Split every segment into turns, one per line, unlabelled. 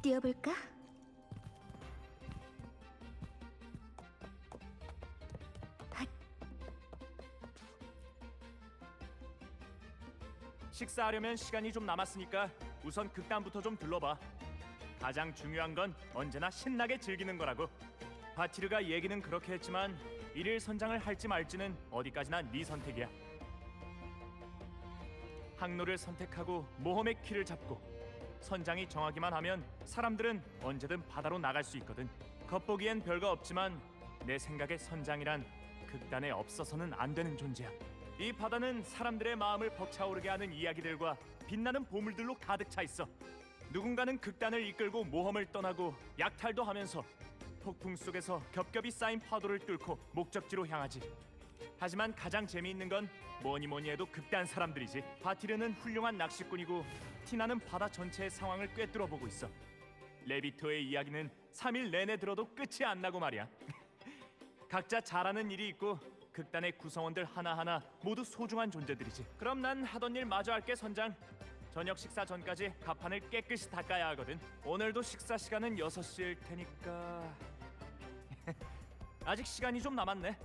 뛰어볼까?
식사하려면 시간이 좀 남았으니까 우선 극단부터 좀 둘러봐. 가장 중요한 건 언제나 신나게 즐기는 거라고. 바티르가 얘기는 그렇게 했지만 일일 선장을 할지 말지는 어디까지나 네 선택이야. 항로를 선택하고 모험의 키를 잡고 선장이 정하기만 하면 사람들은 언제든 바다로 나갈 수 있거든. 겉보기엔 별거 없지만 내 생각에 선장이란 극단에 없어서는 안 되는 존재야. 이 바다는 사람들의 마음을 벅차오르게 하는 이야기들과 빛나는 보물들로 가득 차 있어. 누군가는 극단을 이끌고 모험을 떠나고 약탈도 하면서 폭풍 속에서 겹겹이 쌓인 파도를 뚫고 목적지로 향하지. 하지만 가장 재미있는 건 뭐니 해도 극단 사람들이지. 바티르는 훌륭한 낚시꾼이고 티나는 바다 전체의 상황을 꿰뚫어보고 있어. 레비토의 이야기는 3일 내내 들어도 끝이 안 나고 말이야. 각자 잘하는 일이 있고 극단의 구성원들 하나하나 모두 소중한 존재들이지. 그럼 난 하던 일 마저 할게, 선장. 저녁 식사 전까지 갑판을 깨끗이 닦아야 하거든. 오늘도 식사 시간은 6시일 테니까 아직 시간이 좀 남았네.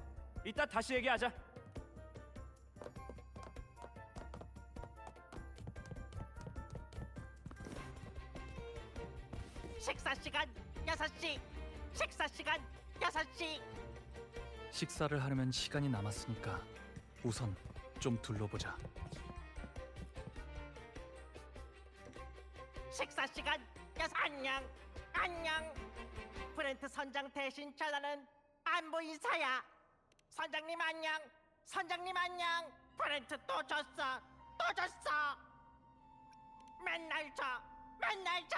이따 다시 얘기하자.
식사 시간 6시. 식사 시간 6시.
식사를 하려면 시간이 남았으니까 우선 좀 둘러보자.
식사 시간 6. 안녕. 안녕. 브렌트 선장 대신 전하는 안부 인사야. 선장님 안녕. 선장님 안녕. 브렌트 또 졌어. 또 졌어. 맨날 져. 맨날 져.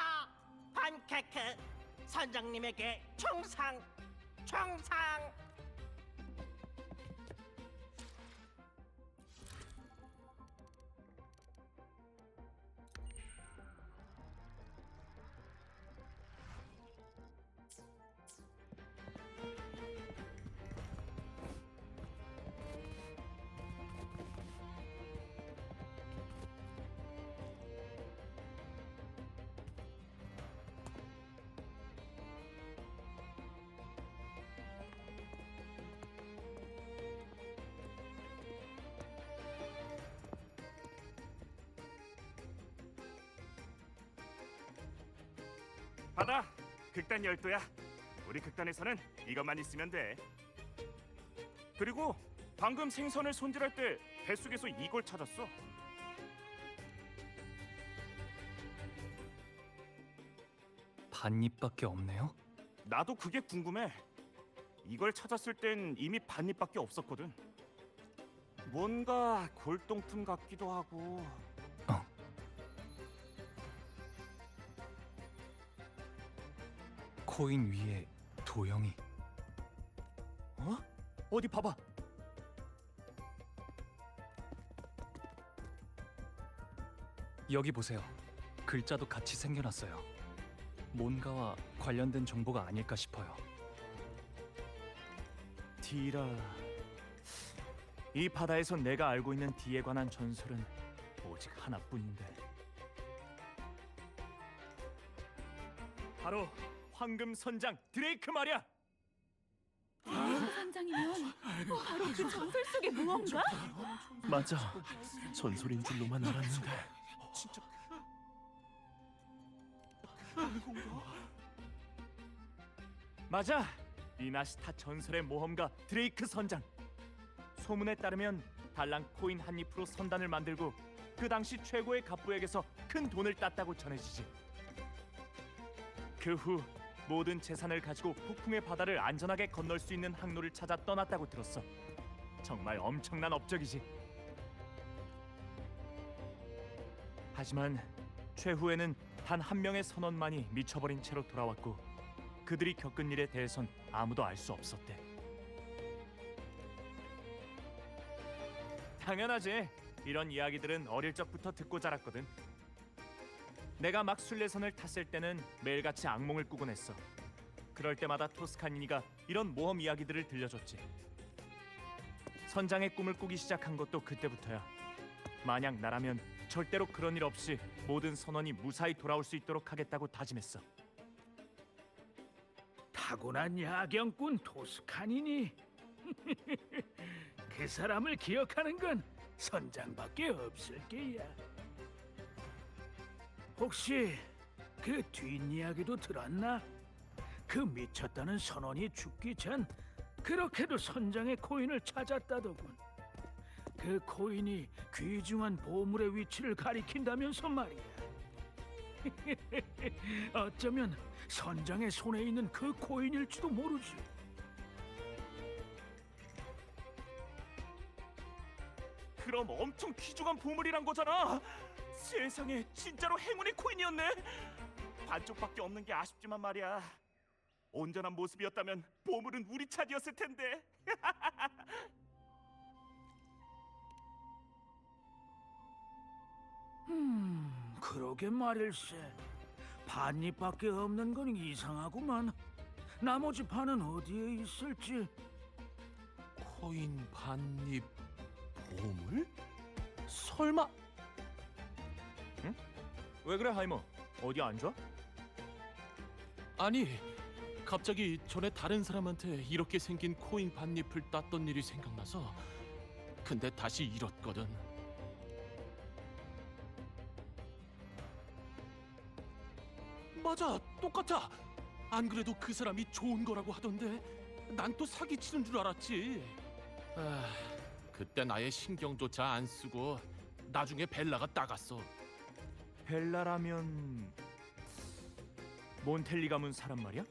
판케이크. 선장님에게 충성. 충성.
받아. 극단 12야. 우리 극단에서는 이것만 있으면 돼. 그리고 방금 생선을 손질할 때 뱃속에서 이걸 찾았어.
반입밖에 없네요?
나도 그게 궁금해. 이걸 찾았을 땐 이미 반입밖에 없었거든. 뭔가 골동품 같기도 하고.
코인 위에 도형이.
어? 어디 봐봐.
여기 보세요. 글자도 같이 생겨났어요. 뭔가와 관련된 정보가 아닐까 싶어요.
디라. 이 바다에서 내가 알고 있는 디에 관한 전설은 오직 하나뿐인데. 바로 황금 선장 드레이크 말이야.
드레이크 선장이면 바로 그 전설 속의 무언가?
맞아. 전설인 줄로만 알았는데.
진짜 맞아. 미나시타 전설의 모험가 드레이크 선장. 소문에 따르면 달랑 코인 한 잎으로 선단을 만들고 그 당시 최고의 갑부에게서 큰 돈을 땄다고 전해지지. 그 후 모든 재산을 가지고 폭풍의 바다를 안전하게 건널 수 있는 항로를 찾아 떠났다고 들었어. 정말 엄청난 업적이지. 하지만 최후에는 단 한 명의 선원만이 미쳐버린 채로 돌아왔고 그들이 겪은 일에 대해선 아무도 알 수 없었대. 당연하지. 이런 이야기들은 어릴 적부터 듣고 자랐거든. 내가 막 순례선을 탔을 때는 매일같이 악몽을 꾸곤 했어. 그럴 때마다 토스카니니가 이런 모험 이야기들을 들려줬지. 선장의 꿈을 꾸기 시작한 것도 그때부터야. 만약 나라면 절대로 그런 일 없이 모든 선원이 무사히 돌아올 수 있도록 하겠다고 다짐했어.
타고난 야경꾼 토스카니니. 그 사람을 기억하는 건 선장밖에 없을 게야. 혹시 그 뒷이야기도 들었나? 그 미쳤다는 선원이 죽기 전 그렇게도 선장의 코인을 찾았다더군. 그 코인이 귀중한 보물의 위치를 가리킨다면서 말이야. 어쩌면 선장의 손에 있는 그 코인일지도 모르지.
그럼 엄청 귀중한 보물이란 거잖아. 세상에, 진짜로 행운의 코인이었네. 반쪽밖에 없는 게 아쉽지만 말이야. 온전한 모습이었다면 보물은 우리 차지였을 텐데.
그러게 말일세. 반입밖에 없는 건 이상하구만. 나머지 반은 어디에 있을지.
코인 반입 보물? 설마
왜 그래, 하이머? 어디 안 좋아?
아니 갑자기 전에 다른 사람한테 이렇게 생긴 코인 반입을 땄던 일이 생각나서. 근데 다시 잃었거든. 맞아, 똑같아. 안 그래도 그 사람이 좋은 거라고 하던데 난 또 사기치는 줄 알았지. 그때 나의 신경조차 안 쓰고 나중에 벨라가 따갔어.
벨라라면 몬텔리 가문 사람 말이야?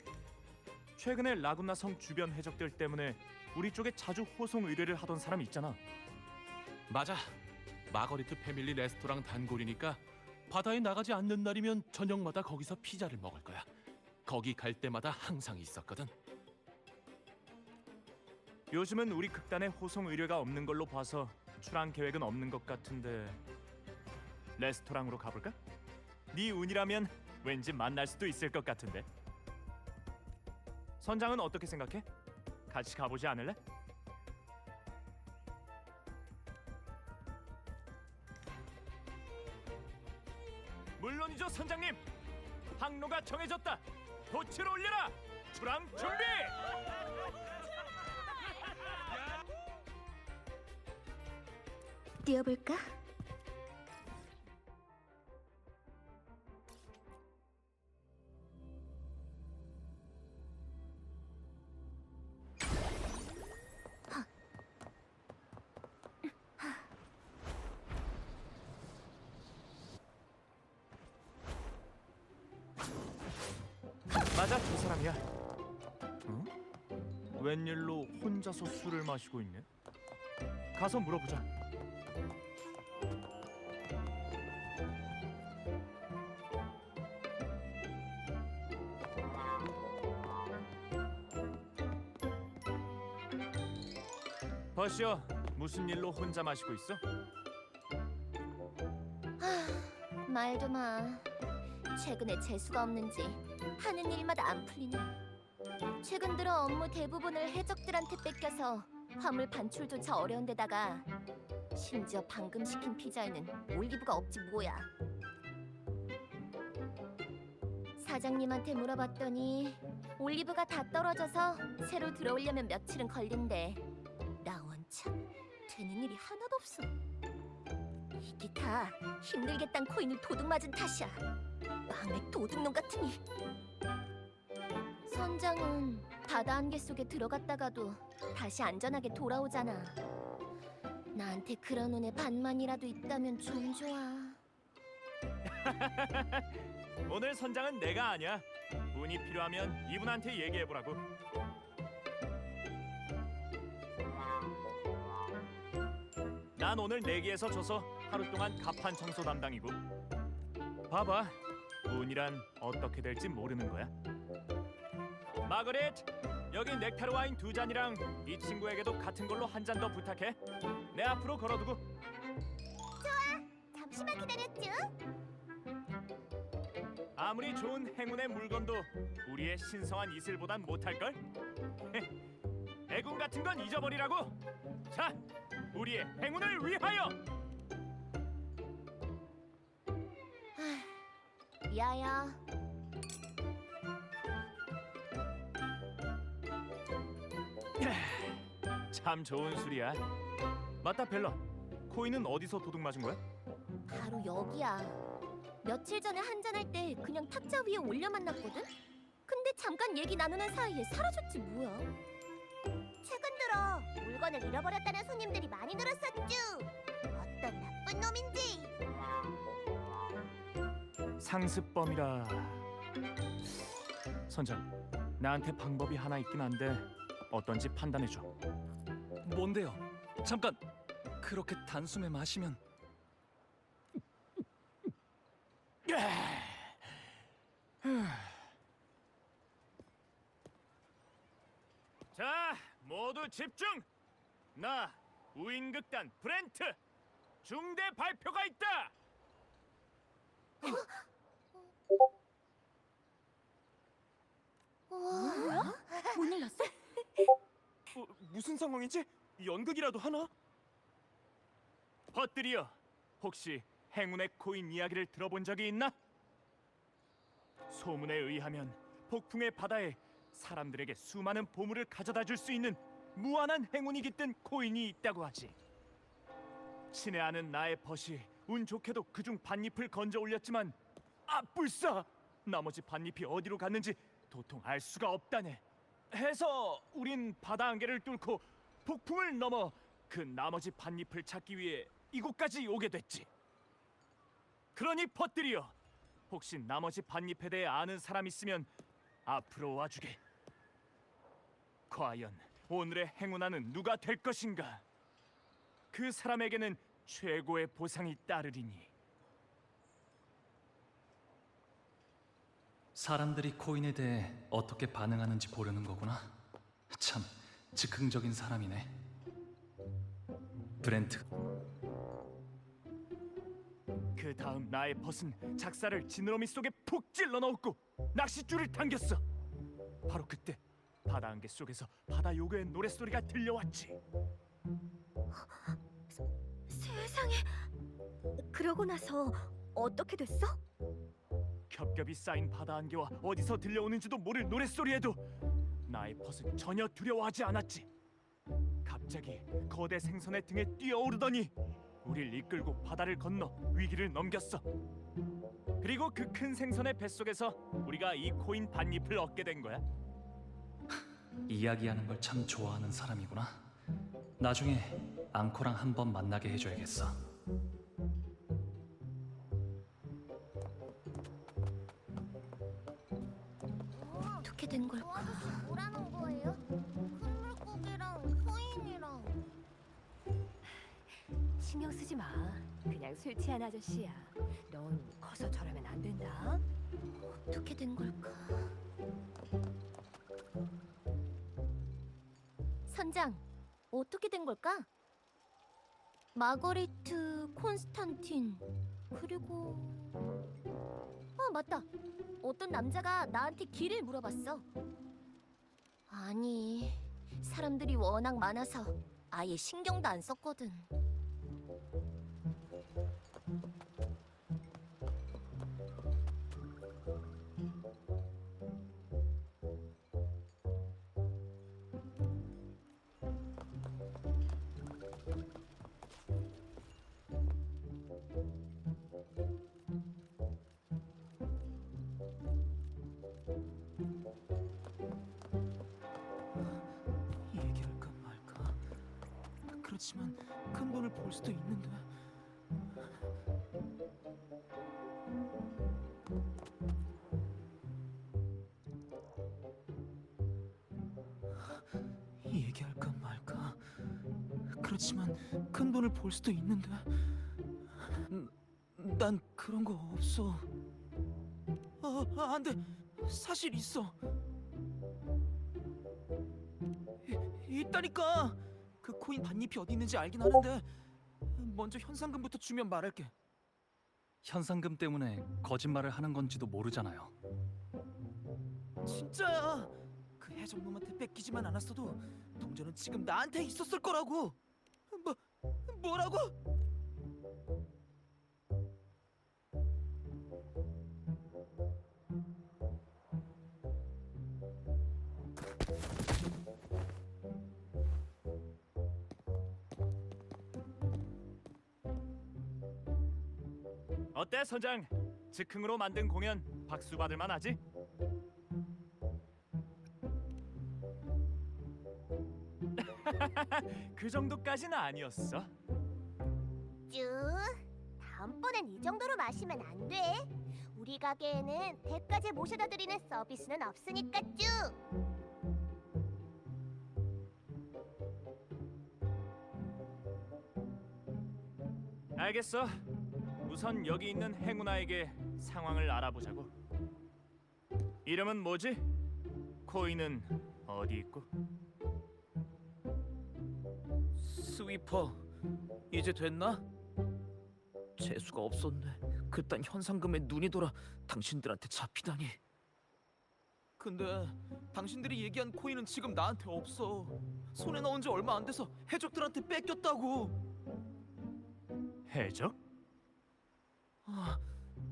최근에 라구나 성 주변 해적들 때문에 우리 쪽에 자주 호송 의뢰를 하던 사람 있잖아.
맞아. 마거리트 패밀리 레스토랑 단골이니까 바다에 나가지 않는 날이면 저녁마다 거기서 피자를 먹을 거야. 거기 갈 때마다 항상 있었거든.
요즘은 우리 극단에 호송 의뢰가 없는 걸로 봐서 출항 계획은 없는 것 같은데 레스토랑으로 가볼까? 네 운이라면 왠지 만날 수도 있을 것 같은데. 선장은 어떻게 생각해? 같이 가보지 않을래? 물론이죠, 선장님. 항로가 정해졌다. 돛을 올려라. 출항 준비.
뛰어볼까?
맞아, 저 사람이야. 응? 웬일로 혼자서 술을 마시고 있네? 가서 물어보자. 버시어, 무슨 일로 혼자 마시고 있어?
말도 마. 최근에 재수가 없는지 하는 일마다 안 풀리네. 최근 들어 업무 대부분을 해적들한테 뺏겨서 화물 반출조차 어려운 데다가 심지어 방금 시킨 피자에는 올리브가 없지 뭐야. 사장님한테 물어봤더니 올리브가 다 떨어져서 새로 들어오려면 며칠은 걸린대. 나 원참 되는 일이 하나도 없어. 이게 다 힘들겠단 코인을 도둑맞은 탓이야. 망할 도둑놈 같으니. 선장은 바다 안개 속에 들어갔다가도 다시 안전하게 돌아오잖아. 나한테 그런 운의 반만이라도 있다면 좀 좋아.
오늘 선장은 내가 아니야. 운이 필요하면 이분한테 얘기해보라고. 난 오늘 내기에서 져서 하루 동안 갑판 청소 담당이고. 봐봐, 운이란 어떻게 될지 모르는 거야. 마거릿, 여기 넥타르 와인 2잔이랑 이 친구에게도 같은 걸로 한 잔 더 부탁해. 내 앞으로 걸어두고.
잠시만 기다렸죠?
아무리 좋은 행운의 물건도 우리의 신성한 이슬보단 못할걸? 애군 같은 건 잊어버리라고. 자, 우리의 행운을 위하여.
미아야.
참 좋은 술이야. 맞다 벨라. 코인은 어디서 도둑 맞은 거야?
바로 여기야. 며칠 전에 한잔할 때 그냥 탁자 위에 올려 만났거든? 근데 잠깐 얘기 나누는 사이에 사라졌지 뭐야. 최근 들어 물건을 잃어버렸다는 손님들이 많이 늘었었죠. 어떤 나쁜 놈인지.
상습범이라. 선장, 나한테 방법이 하나 있긴 한데 어떤지 판단해줘.
뭔데요? 잠깐. 그렇게 단숨에 마시면
자, 모두 집중! 나 우인극단 브렌트 중대 발표가 있다!
뭐야?
문을 났어?
무슨 상황이지? 연극이라도 하나? 버들이여, 혹시 행운의 코인 이야기를 들어본 적이 있나? 소문에 의하면 폭풍의 바다에 사람들에게 수많은 보물을 가져다 줄 수 있는 무한한 행운이 깃든 코인이 있다고 하지. 친애 아는 나의 벗이 운 좋게도 그중 반잎을 건져 올렸지만 불싸! 나머지 반잎이 어디로 갔는지 도통 알 수가 없다네. 해서 우린 바다 안개를 뚫고 폭풍을 넘어 그 나머지 반잎을 찾기 위해 이곳까지 오게 됐지. 그러니 퍼뜨리여, 혹시 나머지 반잎에 대해 아는 사람 있으면 앞으로 와주게. 과연 오늘의 행운아는 누가 될 것인가? 그 사람에게는 최고의 보상이 따르리니.
사람들이 코인에 대해 어떻게 반응하는지 보려는 거구나. 참 즉흥적인 사람이네. 브렌트.
그 다음 나의 벗은 작사를 지느러미 속에 푹 찔러 넣었고 낚싯줄을 당겼어. 바로 그때 바다 안개 속에서 바다 요괴의 노랫소리가 들려왔지.
세상에. 그러고 나서 어떻게 됐어?
겹겹이 쌓인 바다 안개와 어디서 들려오는지도 모를 노랫소리에도 나의 벗은 전혀 두려워하지 않았지. 갑자기 거대 생선의 등에 뛰어오르더니 우릴 이끌고 바다를 건너 위기를 넘겼어. 그리고 그 큰 생선의 뱃속에서 우리가 이 코인 반잎을 얻게 된 거야.
이야기하는 걸 참 좋아하는 사람이구나. 나중에 앙코랑 한번 만나게 해줘야겠어.
어떻게 된 걸까? 뭐라는 거예요? 큰 물고기랑 코인이랑.
신경 쓰지 마. 그냥 술 취한 아저씨야. 넌 커서 저러면 안 된다.
어떻게 된 걸까? 선장, 어떻게 된 걸까? 마거리트, 콘스탄틴, 그리고 맞다. 어떤 남자가 나한테 길을 물어봤어. 아니, 사람들이 워낙 많아서 아예 신경도 안 썼거든.
얘기할까 말까. 그렇지만 큰 돈을 벌 수도 있는데. 얘기할까 말까. 그렇지만 큰 돈을 벌 수도 있는데. 난 그런 거 없어. 안 돼. 사실 있어. 있다니까. 그 코인 반잎이 어디 있는지 알긴 하는데 먼저 현상금부터 주면 말할게.
현상금 때문에 거짓말을 하는 건지도 모르잖아요.
진짜야. 그 해적놈한테 뺏기지만 않았어도 동전은 지금 나한테 있었을 거라고. 뭐라고?
어때 선장? 즉흥으로 만든 공연 박수 받을 만하지? 그 정도까지는 아니었어.
쭈, 다음번엔 이 정도로 마시면 안 돼. 우리 가게에는 배까지 모셔다 드리는 서비스는 없으니까 쭈.
알겠어. 우선 여기 있는 행운아에게 상황을 알아보자고. 이름은 뭐지? 코인은 어디 있고?
스위퍼, 이제 됐나? 재수가 없었네. 그딴 현상금에 눈이 돌아 당신들한테 잡히다니. 근데 당신들이 얘기한 코인은 지금 나한테 없어. 손에 넣은 지 얼마 안 돼서 해적들한테 뺏겼다고.
해적?
아,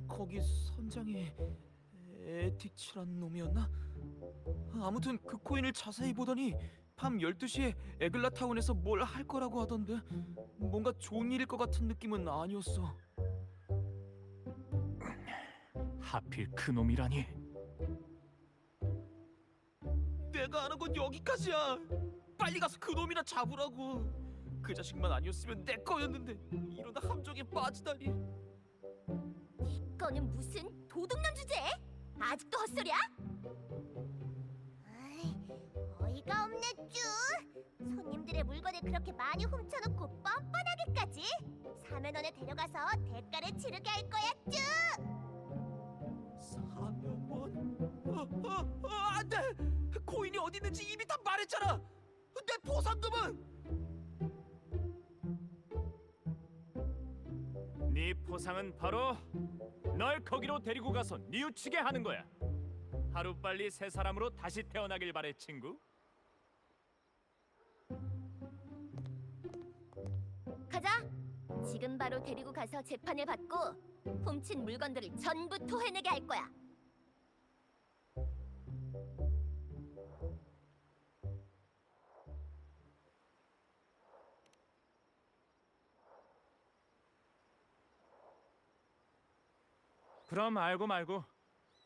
거기 선장이 에틱치란 놈이었나? 아무튼 그 코인을 자세히 보더니 밤 12시에 에글라타운에서 뭘 할 거라고 하던데 뭔가 좋은 일일 것 같은 느낌은 아니었어.
하필 그 놈이라니.
내가 아는 건 여기까지야. 빨리 가서 그 놈이나 잡으라고. 그 자식만 아니었으면 내 거였는데 이러다 함정에 빠지다니.
이거는 무슨 도둑놈 주제? 아직도 헛소리야? 아이, 어이가 없네 쭈. 손님들의 물건을 그렇게 많이 훔쳐놓고 뻔뻔하게까지. 사면원에 데려가서 대가를 치르게 할 거야 쭈.
사면원? 안돼! 코인이 어디 있는지 이미 다 말했잖아. 내 보상금은?
네 포상은 바로 널 거기로 데리고 가서 뉘우치게 하는 거야. 하루빨리 새 사람으로 다시 태어나길 바래, 친구.
가자. 지금 바로 데리고 가서 재판을 받고 훔친 물건들을 전부 토해내게 할 거야.
그럼 알고 말고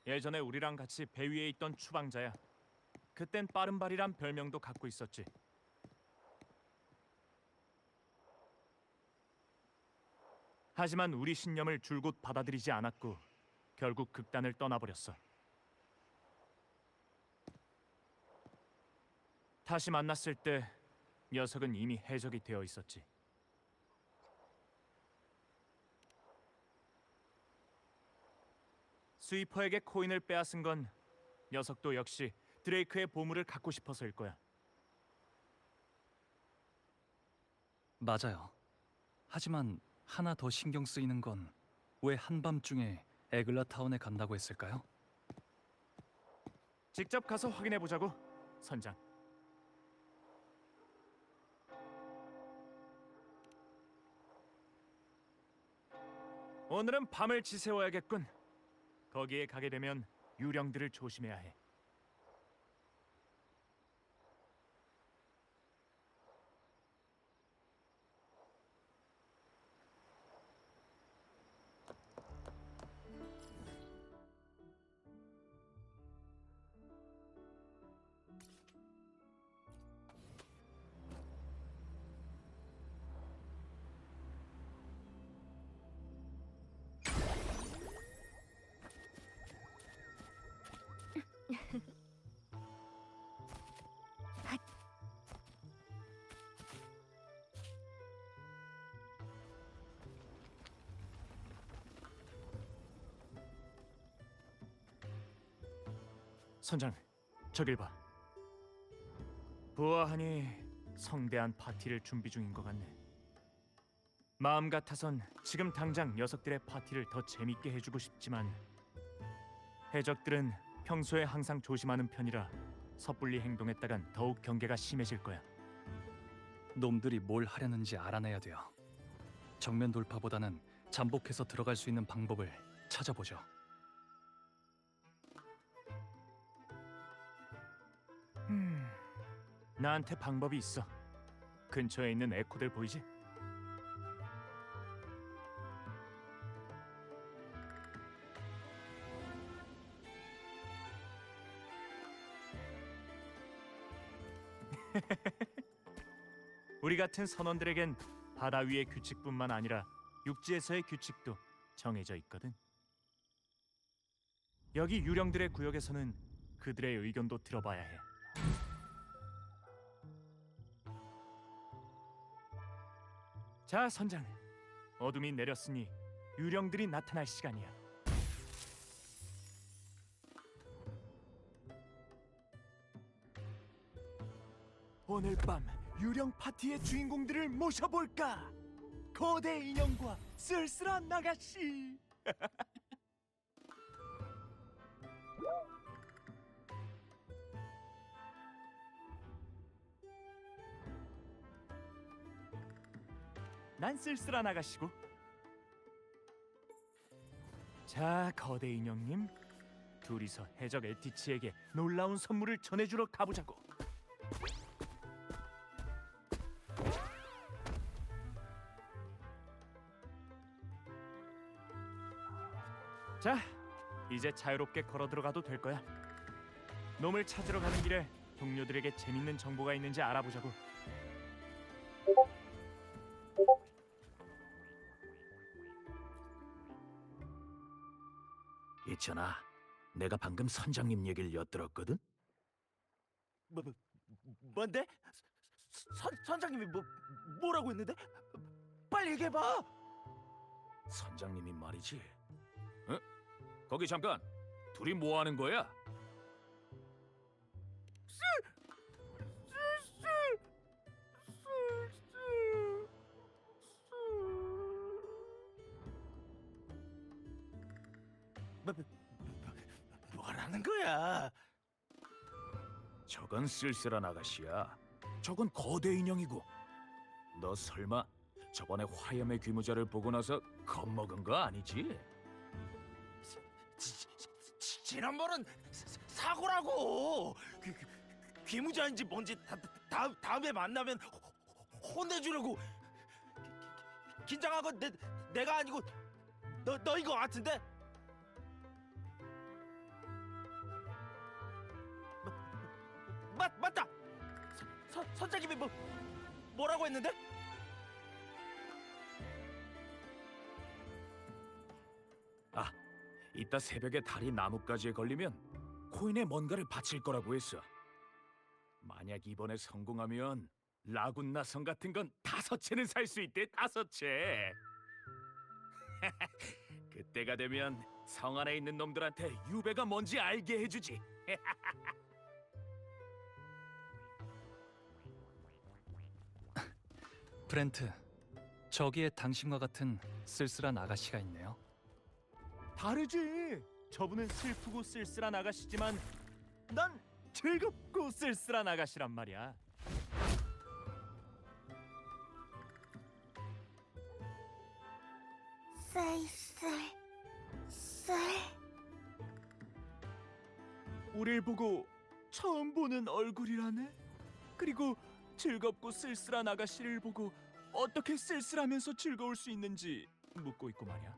예전에 우리랑 같이 배 위에 있던 추방자야. 그땐 빠른발이란 별명도 갖고 있었지. 하지만 우리 신념을 줄곧 받아들이지 않았고 결국 극단을 떠나버렸어. 다시 만났을 때 녀석은 이미 해적이 되어 있었지. 스위퍼에게 코인을 빼앗은 건 녀석도 역시 드레이크의 보물을 갖고 싶어서일 거야.
맞아요. 하지만 하나 더 신경 쓰이는 건 왜 한밤중에 에글라타운에 간다고 했을까요?
직접 가서 확인해 보자고, 선장. 오늘은 밤을 지새워야겠군. 거기에 가게 되면 유령들을 조심해야 해. 선장, 저길 봐. 보아하니 성대한 파티를 준비 중인 것 같네. 마음 같아선 지금 당장 녀석들의 파티를 더 재밌게 해주고 싶지만 해적들은 평소에 항상 조심하는 편이라 섣불리 행동했다간 더욱 경계가 심해질 거야.
놈들이 뭘 하려는지 알아내야 돼요. 정면 돌파보다는 잠복해서 들어갈 수 있는 방법을 찾아보죠.
나한테 방법이 있어. 근처에 있는 에코들 보이지? 우리 같은 선원들에겐 바다 위의 규칙뿐만 아니라 육지에서의 규칙도 정해져 있거든. 여기 유령들의 구역에서는 그들의 의견도 들어봐야 해. 자, 선장. 어둠이 내렸으니 유령들이 나타날 시간이야. 오늘 밤 유령 파티의 주인공들을 모셔볼까? 거대 인형과 쓸쓸한 나가씨. 난 쓸쓸한 아가씨고. 자, 거대 인형님, 둘이서 해적 에티치에게 놀라운 선물을 전해주러 가보자고. 자, 이제 자유롭게 걸어 들어가도 될 거야. 놈을 찾으러 가는 길에 동료들에게 재밌는 정보가 있는지 알아보자고.
있잖아. 내가 방금 선장님 얘기를 엿들었거든.
뭔데? 선장님이 뭐라고 했는데? 빨리 얘기해봐.
선장님이 말이지. 어? 거기 잠깐. 둘이 뭐 하는 거야?
뭐라는 거야?
저건 쓸쓸한 아가씨야. 저건 거대 인형이고. 너 설마 저번에 화염의 귀무자를 보고 나서 겁먹은 거 아니지?
지난번은 사고라고. 귀무자인지 뭔지 다음에 만나면 혼내주려고. 긴장한 건 내가 아니고 너인 것 같은데. 맞다. 선장님이 뭐라고 했는데?
아, 이따 새벽에 달이 나뭇가지에 걸리면 코인에 뭔가를 바칠 거라고 했어. 만약 이번에 성공하면 라군나성 같은 건 5채는 살 수 있대. 5채. 그때가 되면 성 안에 있는 놈들한테 유배가 뭔지 알게 해주지.
브렌트, 저기에 당신과 같은 쓸쓸한 아가씨가 있네요.
다르지. 저분은 슬프고 쓸쓸한 아가씨지만 난 즐겁고 쓸쓸한 아가씨란 말이야. 우릴 보고 처음 보는 얼굴이라네. 그리고 즐겁고 쓸쓸한 아가씨를 보고 어떻게 쓸쓸하면서 즐거울 수 있는지 묻고 있고 말이야.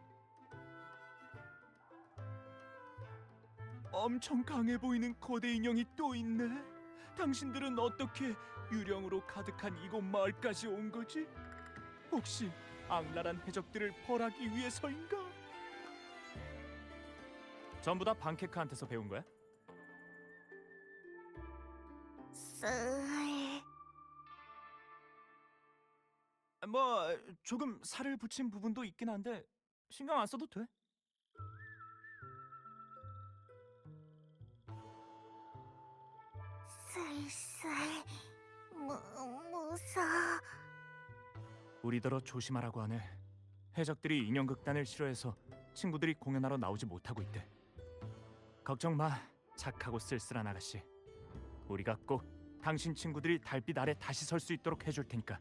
엄청 강해 보이는 거대 인형이 또 있네. 당신들은 어떻게 유령으로 가득한 이곳 마을까지 온 거지? 혹시 악랄한 해적들을 벌하기 위해서인가? 전부 다 방케크한테서 배운 거야? 뭐 조금 살을 붙인 부분도 있긴 한데 신경 안 써도 돼.
무서워.
우리더러 조심하라고 하네. 해적들이 인형극단을 싫어해서 친구들이 공연하러 나오지 못하고 있대. 걱정 마, 착하고 쓸쓸한 아가씨. 우리가 꼭 당신 친구들이 달빛 아래 다시 설 수 있도록 해줄 테니까.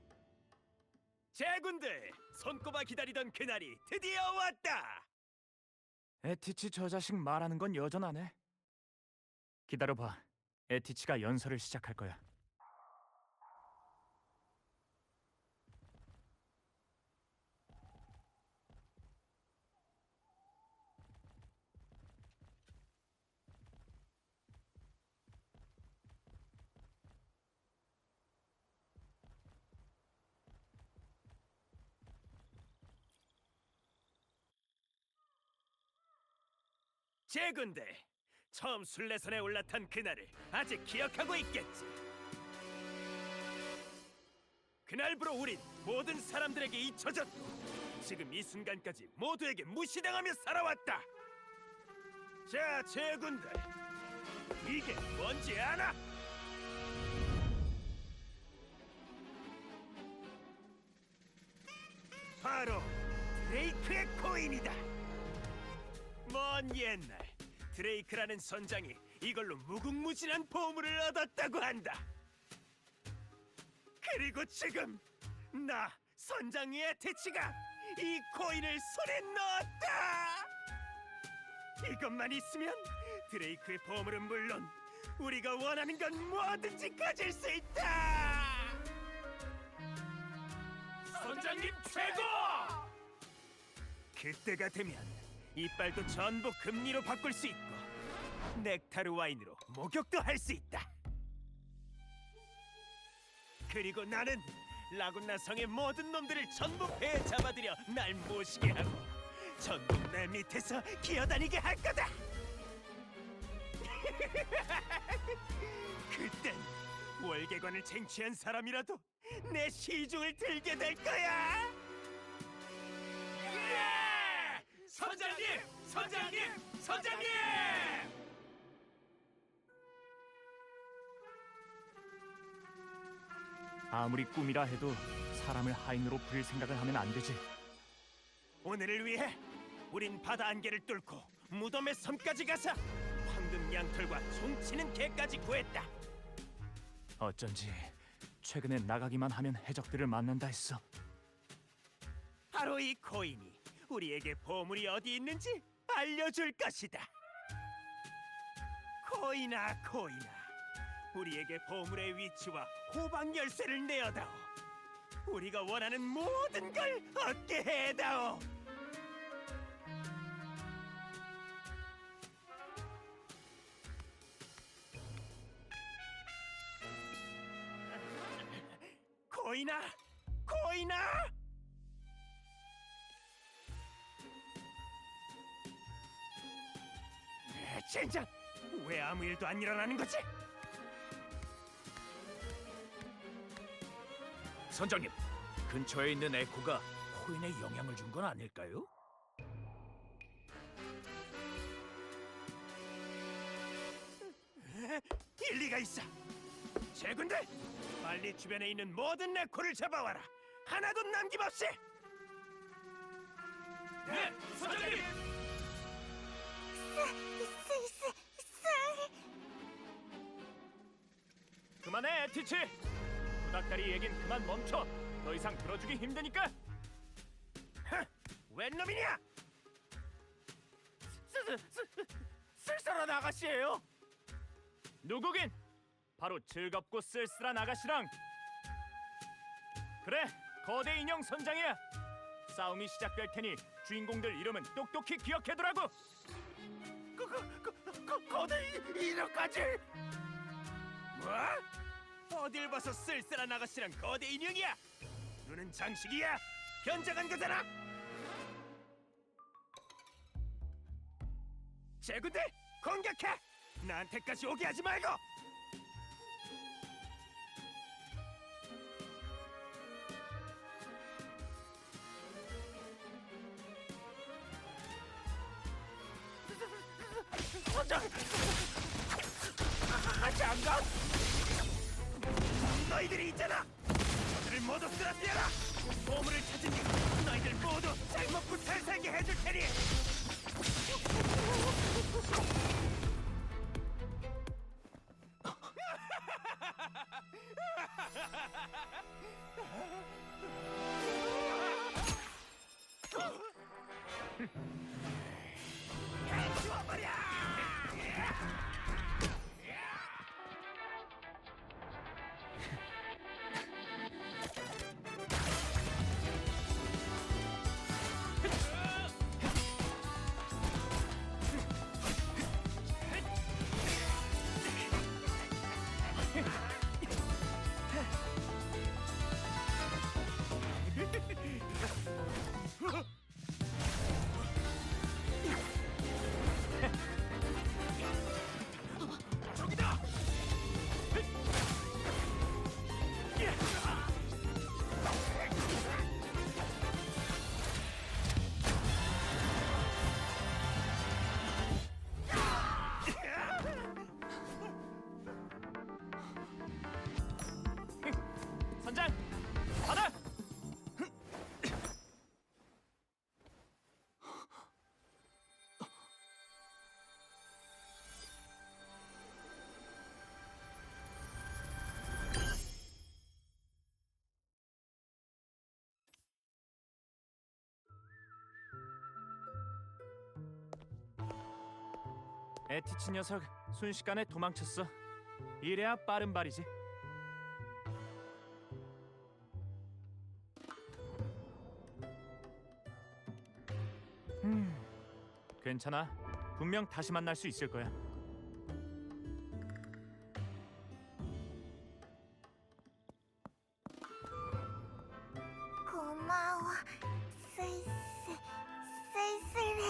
제군들, 손꼽아 기다리던 그날이 드디어 왔다.
에티치 저 자식 말하는 건 여전하네. 기다려봐. 에티치가 연설을 시작할 거야.
제군들, 처음 순례선에 올라탄 그날을 아직 기억하고 있겠지. 그날부로 우린 모든 사람들에게 잊혀졌고 지금 이 순간까지 모두에게 무시당하며 살아왔다. 자, 제군들, 이게 뭔지 아나? 바로 드레이크의 코인이다. 먼 옛날 드레이크라는 선장이 이걸로 무궁무진한 보물을 얻었다고 한다. 그리고 지금 나 선장의 테치가 이 코인을 손에 넣었다. 이것만 있으면 드레이크의 보물은 물론 우리가 원하는 건 뭐든지 가질 수 있다. 선장님 최고! 그때가 되면 이빨도 전부 금리로 바꿀 수 있고 넥타르 와인으로 목욕도 할 수 있다. 그리고 나는 라군나 성의 모든 놈들을 전부 배에 잡아들여 날 모시게 하고 전부 내 밑에서 기어다니게 할 거다. 그땐 월계관을 쟁취한 사람이라도 내 시중을 들게 될 거야. 예! 선장님! 선장님! 선장님!
아무리 꿈이라 해도 사람을 하인으로 부릴 생각을 하면 안 되지.
오늘을 위해 우린 바다 안개를 뚫고 무덤의 섬까지 가서 황금 양털과 종치는 개까지 구했다.
어쩐지 최근에 나가기만 하면 해적들을 만난다 했어.
바로 이 코인이 우리에게 보물이 어디 있는지 알려줄 것이다. 코인아, 코인아, 우리에게 보물의 위치와 호박 열쇠를 내어다오. 우리가 원하는 모든 걸 얻게 해다오. 코인아, 코인아! 젠장! 왜 아무 일도 안 일어나는 거지?
선장님, 근처에 있는 에코가 코인에 영향을 준 건 아닐까요?
일리가 있어. 제군들, 빨리 주변에 있는 모든 네코를 잡아와라. 하나도 남김없이. 네, 선장님.
그만해, 티치. 구닥다리 얘긴 그만 멈춰. 더 이상 들어주기 힘드니까.
웬 놈이냐? 쓸쓸한 아가씨예요.
누구긴? 바로 즐겁고 쓸쓸한 아가씨랑. 그래, 거대 인형 선장이야. 싸움이 시작될 테니 주인공들 이름은 똑똑히 기억해두라고.
거대 인형까지? 뭐? 어딜 봐서 쓸쓸한 아가씨랑 거대 인형이야? 눈은 장식이야? 변장한 거잖아? 제군들, 공격해! 나한테까지 오게 하지 말고! 선장! 장갑! 너희들이 있잖아! 저들을 모두 쓰러뜨려라! 보물을 찾은 뒤 너희들 모두 잘 먹고 잘 살게 해줄 테니! 죽어버려!
에티치 녀석 순식간에 도망쳤어. 이래야 빠른 발이지. 괜찮아. 분명 다시 만날 수 있을 거야.
고마워. 쓸쓸해.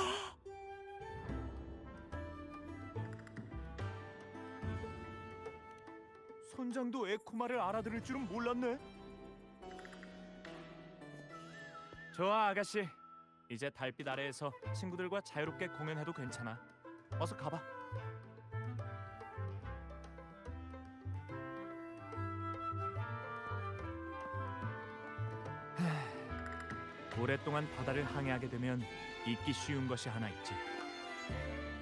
선장도 에코마를 알아들을 줄은 몰랐네. 좋아 아가씨. 이제 달빛 아래에서 친구들과 자유롭게 공연해도 괜찮아. 어서 가봐. 오랫동안 바다를 항해하게 되면 잊기 쉬운 것이 하나 있지.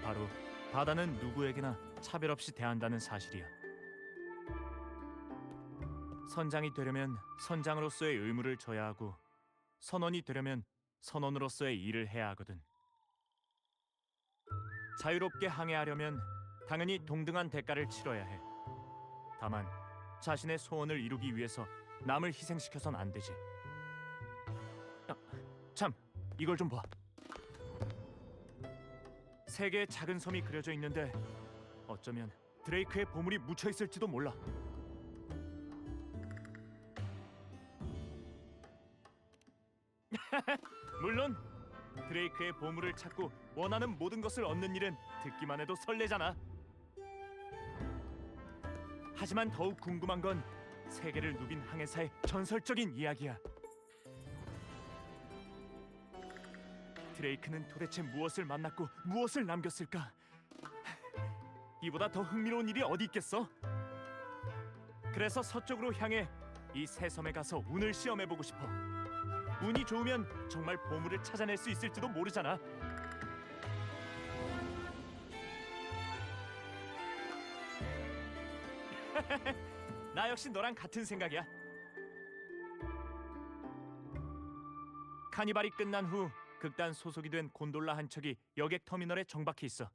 바로 바다는 누구에게나 차별 없이 대한다는 사실이야. 선장이 되려면 선장으로서의 의무를 져야 하고, 선원이 되려면 선원으로서의 일을 해야 하거든. 자유롭게 항해하려면 당연히 동등한 대가를 치러야 해. 다만 자신의 소원을 이루기 위해서 남을 희생시켜선 안 되지. 참, 이걸 좀 봐. 세 개의 작은 섬이 그려져 있는데 어쩌면 드레이크의 보물이 묻혀 있을지도 몰라. 물론 드레이크의 보물을 찾고 원하는 모든 것을 얻는 일은 듣기만 해도 설레잖아. 하지만 더욱 궁금한 건 세계를 누빈 항해사의 전설적인 이야기야. 드레이크는 도대체 무엇을 만났고 무엇을 남겼을까? 이보다 더 흥미로운 일이 어디 있겠어? 그래서 서쪽으로 향해 이 새 섬에 가서 운을 시험해보고 싶어. 운이 좋으면 정말 보물을 찾아낼 수 있을지도 모르잖아. 나 역시 너랑 같은 생각이야. 카니발이 끝난 후 극단 소속이 된 곤돌라 한 척이 여객 터미널에 정박해 있어.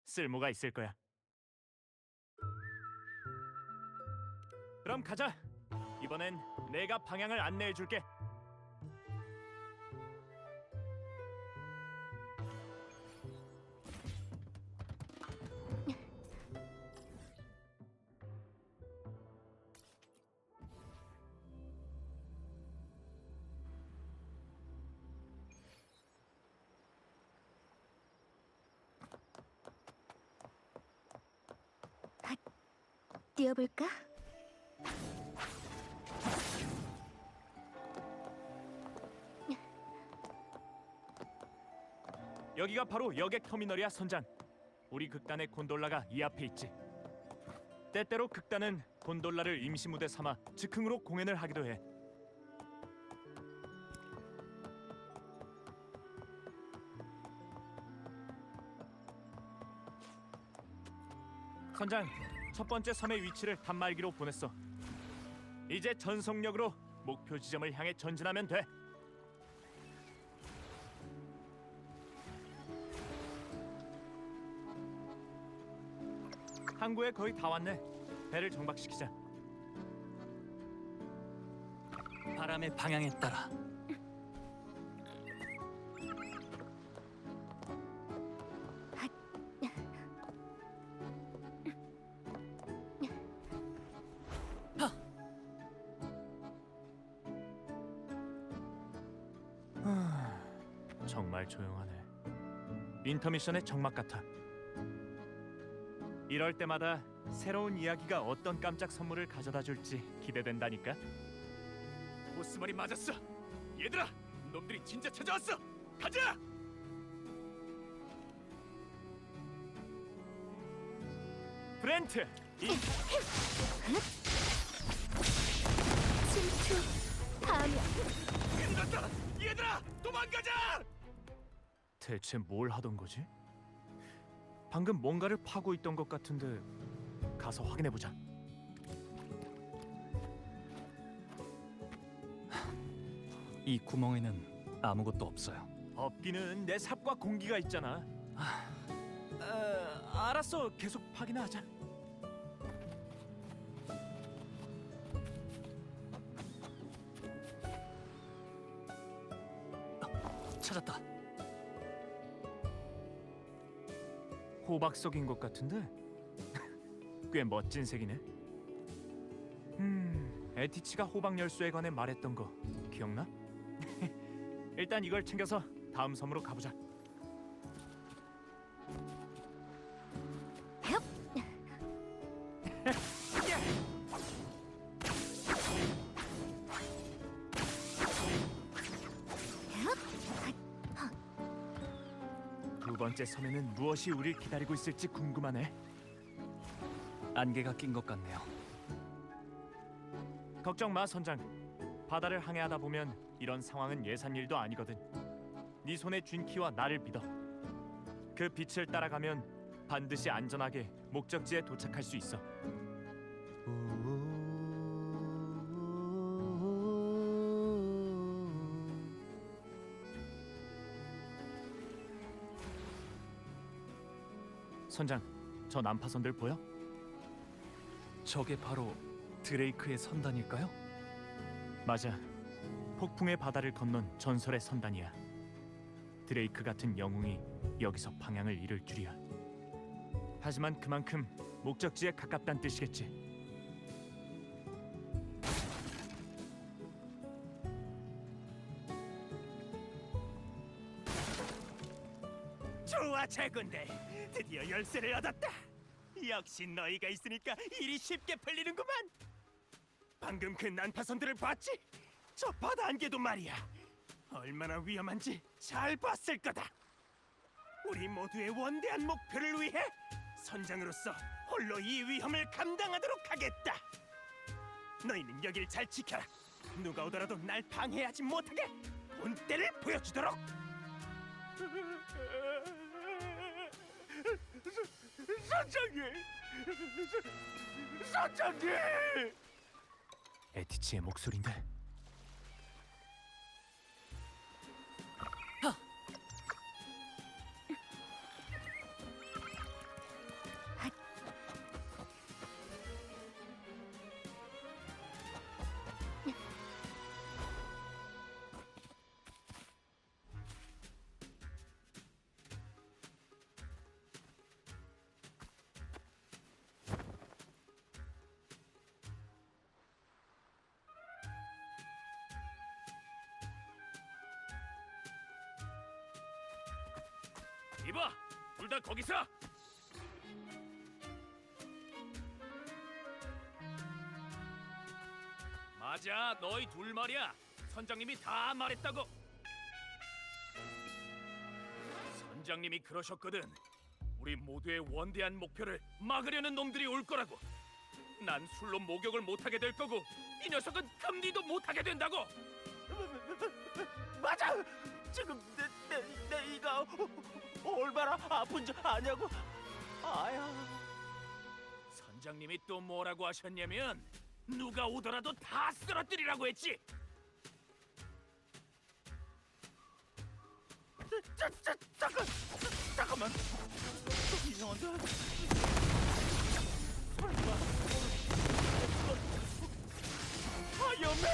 쓸모가 있을 거야. 그럼 가자. 이번엔 내가 방향을 안내해 줄게.
뛰어볼까?
여기가 바로 여객 터미널이야, 선장. 우리 극단의 곤돌라가 이 앞에 있지. 때때로 극단은 곤돌라를 임시 무대 삼아 즉흥으로 공연을 하기도 해. 선장, 첫 번째 섬의 위치를 단말기로 보냈어. 이제 전속력으로 목표 지점을 향해 전진하면 돼. 항구에 거의 다 왔네. 배를 정박시키자.
바람의 방향에 따라.
정말 조용하네. 인터미션의 정막 같아. 이럴 때마다 새로운 이야기가 어떤 깜짝 선물을 가져다 줄지 기대된다니까.
보스머리 맞았어. 얘들아, 놈들이 진짜 찾아왔어. 가자.
브렌트!
침투. 파멸.
끝났다. 얘들아, 도망가자.
대체 뭘 하던 거지? 방금 뭔가를 파고 있던 것 같은데 가서 확인해 보자.
이 구멍에는 아무것도 없어요.
없기는 내 삽과 공기가 있잖아. 알았어. 계속 파기나 하자.
찾았다.
호박석인 것 같은데 꽤 멋진 색이네. 에티치가 호박 열쇠에 관해 말했던 거 기억나? 일단 이걸 챙겨서 다음 섬으로 가보자. 두 번째 섬에는 무엇이 우릴 기다리고 있을지 궁금하네.
안개가 낀 것 같네요.
걱정 마, 선장. 바다를 항해하다 보면 이런 상황은 예산일도 아니거든. 네 손에 쥔 키와 나를 믿어. 그 빛을 따라가면 반드시 안전하게 목적지에 도착할 수 있어. 선장, 저 난파선들 보여?
저게 바로 드레이크의 선단일까요?
맞아. 폭풍의 바다를 건넌 전설의 선단이야. 드레이크 같은 영웅이 여기서 방향을 잃을 줄이야. 하지만 그만큼 목적지에 가깝단 뜻이겠지.
좋아, 제군들. 드디어 열쇠를 얻었다. 역시 너희가 있으니까 일이 쉽게 풀리는구만. 방금 그 난파선들을 봤지? 저 바다 안개도 말이야. 얼마나 위험한지 잘 봤을 거다. 우리 모두의 원대한 목표를 위해 선장으로서 홀로 이 위험을 감당하도록 하겠다. 너희는 여길 잘 지켜라. 누가 오더라도 날 방해하지 못하게 본때를 보여주도록. 선장님! 선장님!
에티치의 목소리인데.
이봐, 둘 다 거기서. 맞아, 너희 둘 말이야. 선장님이 다 말했다고. 선장님이 그러셨거든. 우리 모두의 원대한 목표를 막으려는 놈들이 올 거라고. 난 술로 목욕을 못하게 될 거고, 이 녀석은 금리도 못하게 된다고.
맞아! 지금 내 이가 얼마나 아픈지 아냐고. 아야.
선장님이 또 뭐라고 하셨냐면 누가 오더라도 다 쓰러뜨리라고 했지.
잠깐만. 이상한데? 설마. 화염의!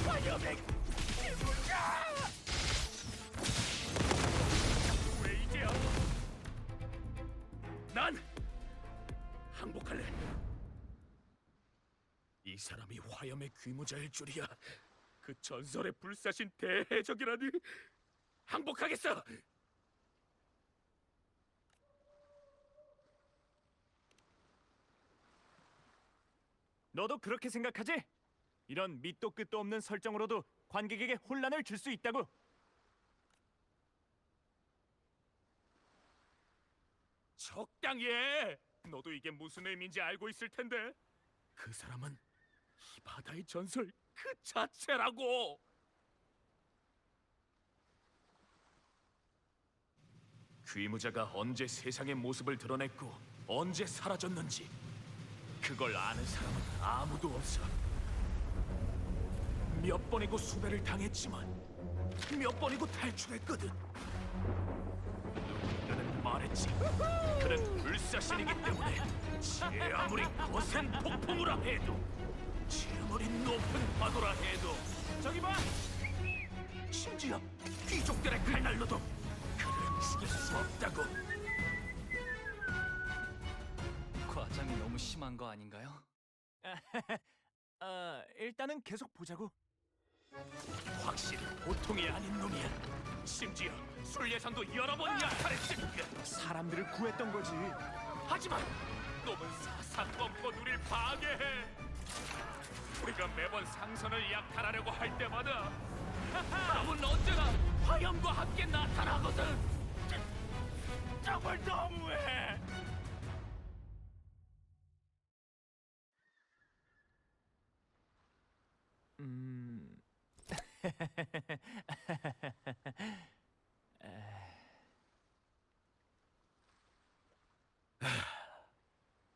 화염의 기분이야!
왜 이제야? 난 항복할래. 이 사람이 화염의 귀무자일 줄이야. 그 전설의 불사신 대해적이라니. 항복하겠어.
너도 그렇게 생각하지? 이런 밑도 끝도 없는 설정으로도 관객에게 혼란을 줄 수 있다고.
적당히 해. 너도 이게 무슨 의미인지 알고 있을 텐데. 그 사람은 이 바다의 전설 그 자체라고. 귀무자가 언제 세상의 모습을 드러냈고 언제 사라졌는지 그걸 아는 사람은 아무도 없어. 몇 번이고 수배를 당했지만 몇 번이고 탈출했거든. 말했지. 그는 불사신이기 때문에 지혜 아무리 거센 폭풍우라 해도 지름머리 높은 파도라 해도 저기 봐! 심지어 귀족들의 칼날로도 그를 죽일 수 없다고.
과장이 너무 심한 거 아닌가요?
일단은 계속 보자고.
확실히 보통이 아닌 놈이야. 심지어 술 예상도 여러 번 약탈했으니까.
사람들을 구했던 거지.
하지만 놈은 사사건건 우릴 방해해. 우리가 매번 상선을 약탈하려고 할 때마다 놈은 언제나 화염과 함께 나타나거든. 정말 너무해.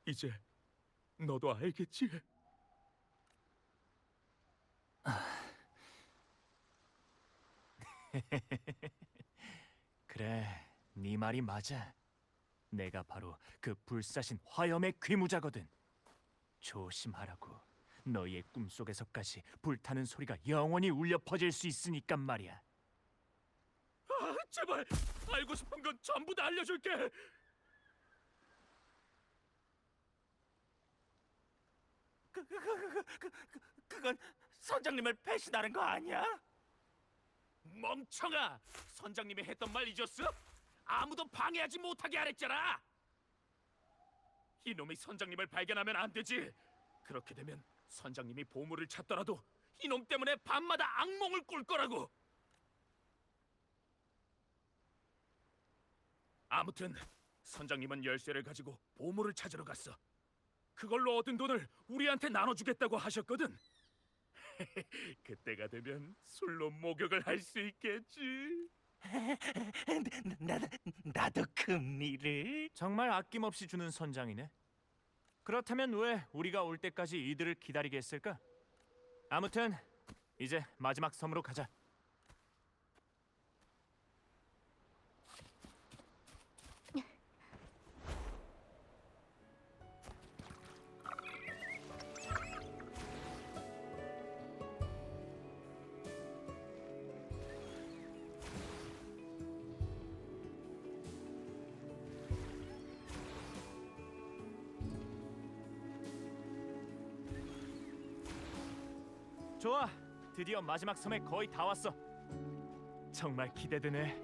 이제 너도 알겠지?
그래, 네 말이 맞아. 내가 바로 그 불사신 화염의 귀무자거든. 조심하라고. 너희의 꿈속에서까지 불타는 소리가 영원히 울려 퍼질 수 있으니까 말이야.
제발 알고 싶은 건 전부 다 알려줄게.
그건 선장님을 배신하는 거 아니야?
멍청아! 선장님이 했던 말 잊었어? 아무도 방해하지 못하게 하랬잖아. 이놈이 선장님을 발견하면 안 되지. 그렇게 되면 선장님이 보물을 찾더라도 이놈 때문에 밤마다 악몽을 꿀 거라고. 아무튼 선장님은 열쇠를 가지고 보물을 찾으러 갔어. 그걸로 얻은 돈을 우리한테 나눠주겠다고 하셨거든. 그때가 되면 술로 목욕을 할 수 있겠지.
나도 금리를.
정말 아낌없이 주는 선장이네. 그렇다면 왜 우리가 올 때까지 이들을 기다리게 했을까? 아무튼 이제 마지막 섬으로 가자. 좋아, 드디어 마지막 섬에 거의 다 왔어. 정말 기대되네.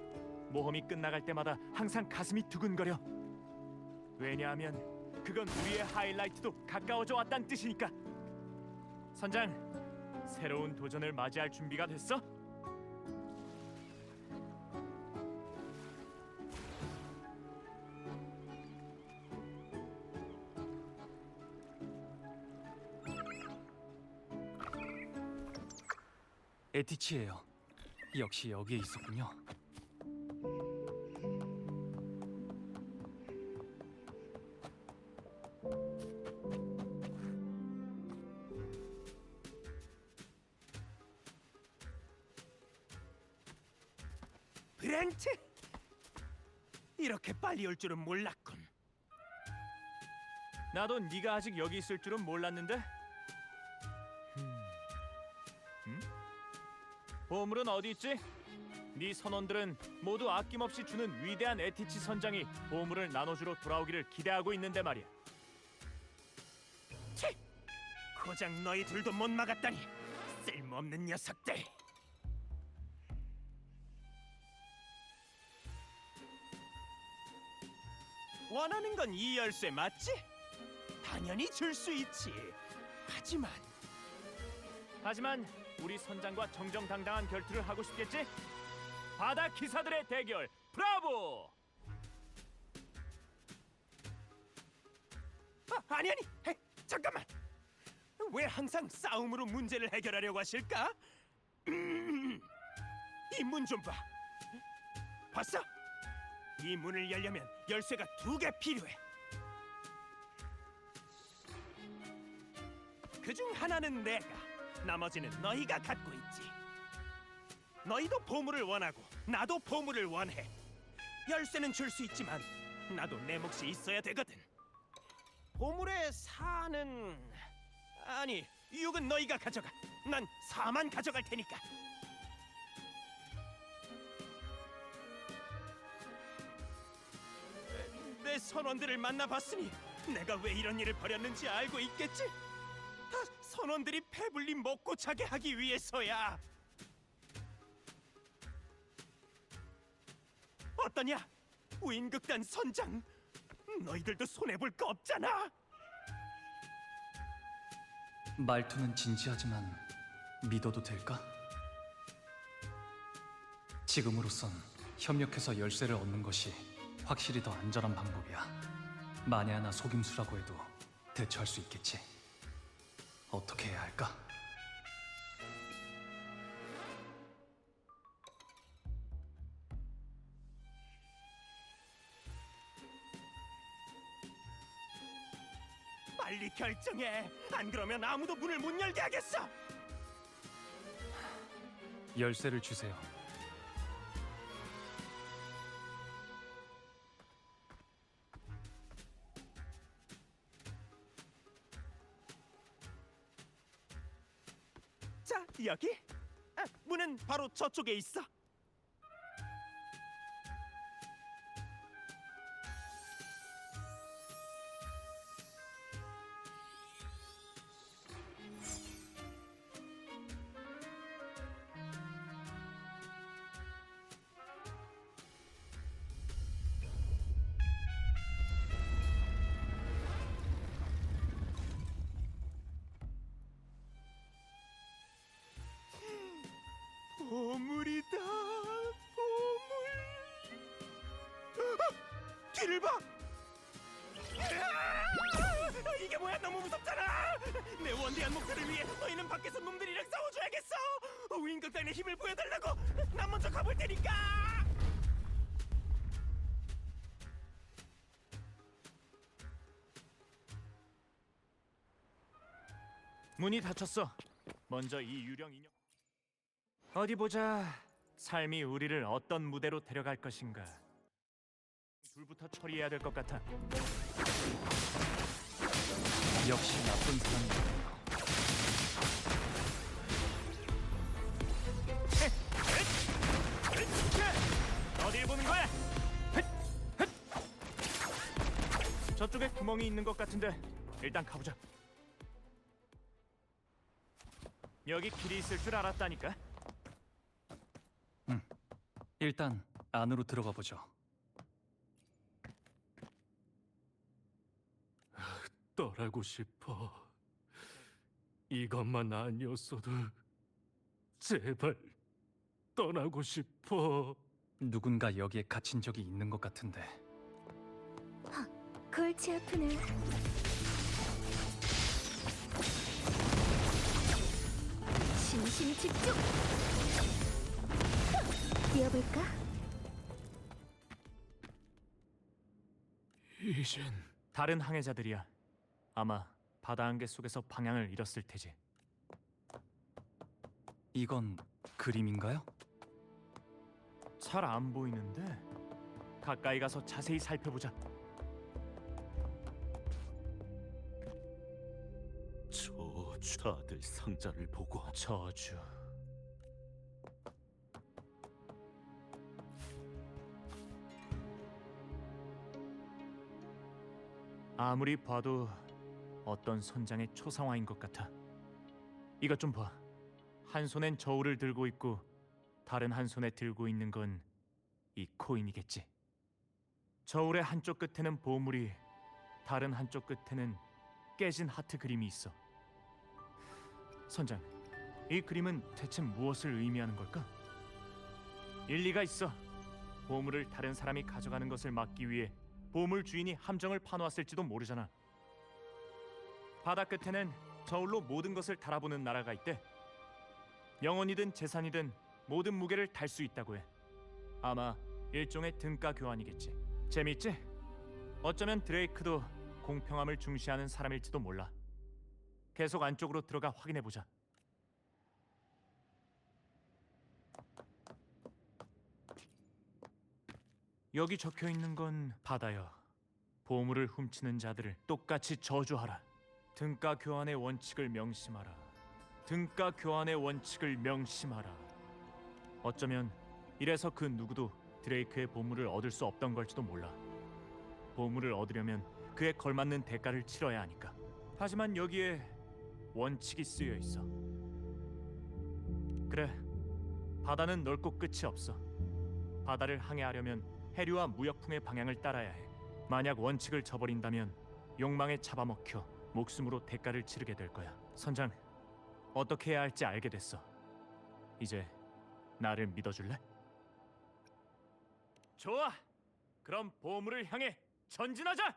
모험이 끝나갈 때마다 항상 가슴이 두근거려. 왜냐하면 그건 우리의 하이라이트도 가까워져 왔다는 뜻이니까. 선장, 새로운 도전을 맞이할 준비가 됐어?
에티치예요. 역시 여기에 있었군요.
브렌트? 이렇게 빨리 올 줄은 몰랐군.
나도 네가 아직 여기 있을 줄은 몰랐는데. 보물은 어디 있지? 네 선원들은 모두 아낌없이 주는 위대한 에티치 선장이 보물을 나눠주러 돌아오기를 기대하고 있는데 말이야.
치! 고작 너희 둘도 못 막았다니 쓸모없는 녀석들. 원하는 건 이 열쇠 맞지? 당연히 줄 수 있지.
하지만 우리 선장과 정정당당한 결투를 하고 싶겠지? 바다 기사들의 대결, 브라보!
아니 헤, 잠깐만. 왜 항상 싸움으로 문제를 해결하려고 하실까? 이 문 좀 봐. 봤어? 이 문을 열려면 열쇠가 2개 필요해. 그중 하나는 내가, 나머지는 너희가 갖고 있지. 너희도 보물을 원하고 나도 보물을 원해. 열쇠는 줄 수 있지만 나도 내 몫이 있어야 되거든. 보물의 4는 아니 6은 너희가 가져가. 난 4만 가져갈 테니까. 내 선원들을 만나봤으니 내가 왜 이런 일을 벌였는지 알고 있겠지? 다 선원들이 배불리 먹고 자게 하기 위해서야. 어떠냐? 우인극단 선장, 너희들도 손해볼 거 없잖아.
말투는 진지하지만 믿어도 될까? 지금으로선 협력해서 열쇠를 얻는 것이 확실히 더 안전한 방법이야. 만에 하나 속임수라고 해도 대처할 수 있겠지. 어떻게 해야 할까?
빨리 결정해. 안 그러면 아무도 문을 못 열게 하겠어.
열쇠를 주세요.
자, 여기. 문은 바로 저쪽에 있어. 보물이다. 보물. 뒤를 봐. 이게 뭐야? 너무 무섭잖아. 내 원대한 목표를 위해 너희는 밖에서 놈들이랑 싸워줘야겠어. 우인극단의 힘을 보여달라고. 난 먼저 가볼 테니까.
문이 닫혔어. 먼저 이 유령 인형. 어디 보자. 삶이 우리를 어떤 무대로 데려갈 것인가. 둘부터 처리해야 될 것 같아.
역시 나쁜 사람이에요.
어딜 보는 거야? 저쪽에 구멍이 있는 것 같은데 일단 가보자. 여기 길이 있을 줄 알았다니까.
일단 안으로 들어가 보죠.
떠나고 싶어. 이것만 아니었어도 제발 떠나고 싶어.
누군가 여기에 갇힌 적이 있는 것 같은데.
골치 아프네. 심심 집중. 뛰어볼까?
이젠
다른 항해자들이야. 아마 바다 안개 속에서 방향을 잃었을 테지.
이건 그림인가요?
잘 안 보이는데 가까이 가서 자세히 살펴보자.
저주. 다들 상자를 보고
저주. 아무리 봐도 어떤 선장의 초상화인 것 같아. 이것 좀 봐. 한 손엔 저울을 들고 있고 다른 한 손에 들고 있는 건 이 코인이겠지. 저울의 한쪽 끝에는 보물이, 다른 한쪽 끝에는 깨진 하트 그림이 있어. 선장, 이 그림은 대체 무엇을 의미하는 걸까? 일리가 있어. 보물을 다른 사람이 가져가는 것을 막기 위해 보물 주인이 함정을 파놓았을지도 모르잖아. 바다 끝에는 저울로 모든 것을 달아보는 나라가 있대. 영혼이든 재산이든 모든 무게를 달 수 있다고 해. 아마 일종의 등가 교환이겠지. 재밌지? 어쩌면 드레이크도 공평함을 중시하는 사람일지도 몰라. 계속 안쪽으로 들어가 확인해보자. 여기 적혀있는 건 바다여. 보물을 훔치는 자들을 똑같이 저주하라. 등가 교환의 원칙을 명심하라. 등가 교환의 원칙을 명심하라. 어쩌면 이래서 그 누구도 드레이크의 보물을 얻을 수 없던 걸지도 몰라. 보물을 얻으려면 그에 걸맞는 대가를 치러야 하니까. 하지만 여기에 원칙이 쓰여 있어. 그래, 바다는 넓고 끝이 없어. 바다를 항해하려면 해류와 무역풍의 방향을 따라야 해. 만약 원칙을 저버린다면 욕망에 잡아먹혀 목숨으로 대가를 치르게 될 거야. 선장, 어떻게 해야 할지 알게 됐어. 이제 나를 믿어줄래? 좋아. 그럼 보물을 향해 전진하자.